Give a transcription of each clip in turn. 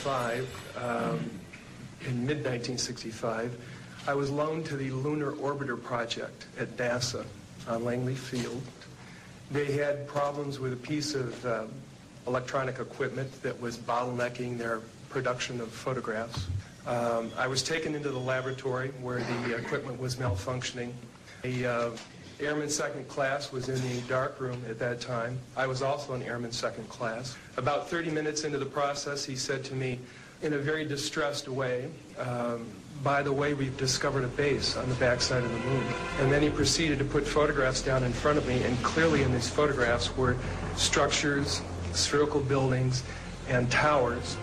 1965, in mid-1965, I was loaned to the Lunar Orbiter Project at NASA on Langley Field. They had problems with a piece of electronic equipment that was bottlenecking their production of photographs. I was taken into the laboratory where the equipment was malfunctioning. The Airman Second Class was in the darkroom at that time. I was also an Airman Second Class. About 30 minutes into the process, he said to me in a very distressed way, by the way, we've discovered a base on the backside of the moon. And then he proceeded to put photographs down in front of me, and clearly in these photographs were structures, spherical buildings, and towers.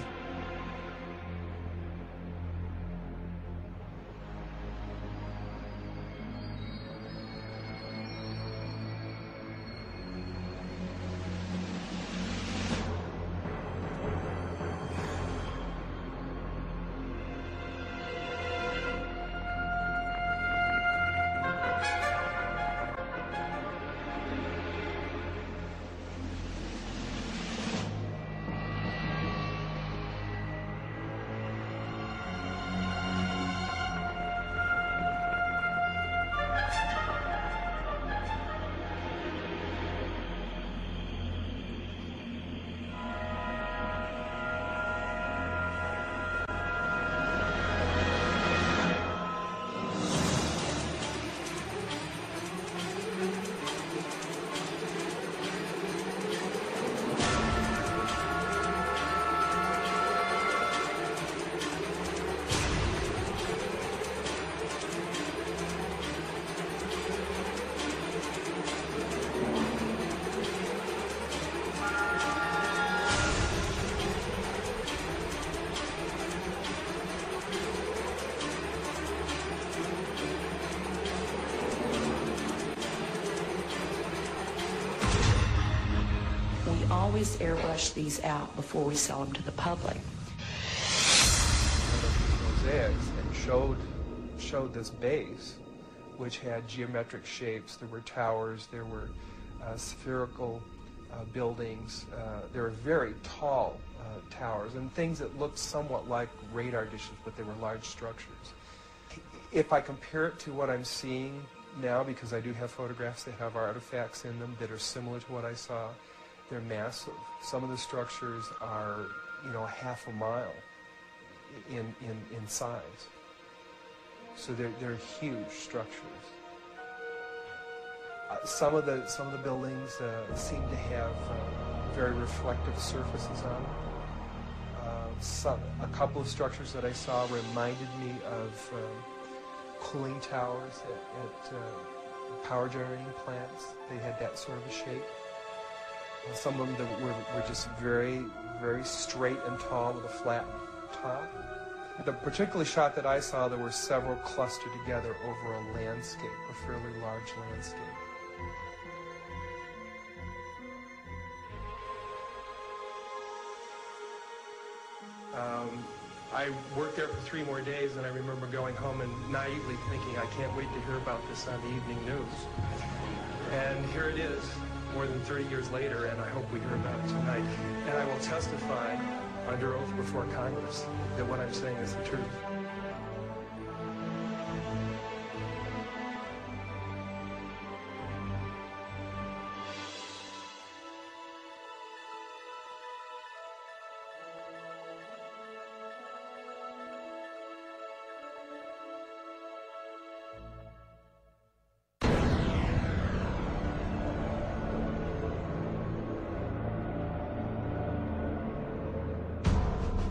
Always airbrush these out before we sell them to the public. Mosaics and showed this base, which had geometric shapes. There were towers, there were spherical buildings, there were very tall towers and things that looked somewhat like radar dishes, but they were large structures. If I compare it to what I'm seeing now, because I do have photographs that have artifacts in them that are similar to what I saw, they're massive. Some of the structures are, half a mile in size. So they're huge structures. Some of the buildings seem to have very reflective surfaces on them. A couple of structures that I saw reminded me of cooling towers at power generating plants. They had that sort of a shape. Some of them were just very, very straight and tall with a flat top. The particular shot that I saw, there were several clustered together over a landscape, a fairly large landscape. I worked there for 3 more days, and I remember going home and naively thinking, I can't wait to hear about this on the evening news. And here it is, more than 30 years later, and I hope we hear about it tonight. And I will testify under oath before Congress that what I'm saying is the truth.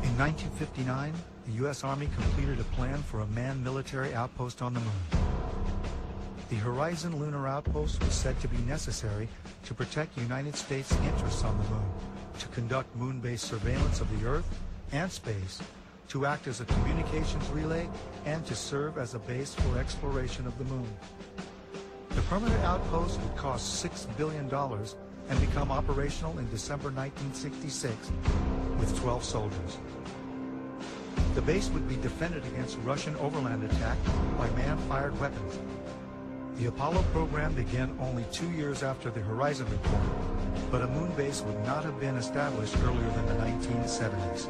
In 1959, the U.S. Army completed a plan for a manned military outpost on the moon. The Horizon Lunar Outpost was said to be necessary to protect United States interests on the moon, to conduct moon-based surveillance of the Earth and space, to act as a communications relay, and to serve as a base for exploration of the moon. The permanent outpost would cost $6 billion and become operational in December 1966 with 12 soldiers. The base would be defended against Russian overland attack by man-fired weapons. The Apollo program began only 2 years after the Horizon report, but a moon base would not have been established earlier than the 1970s.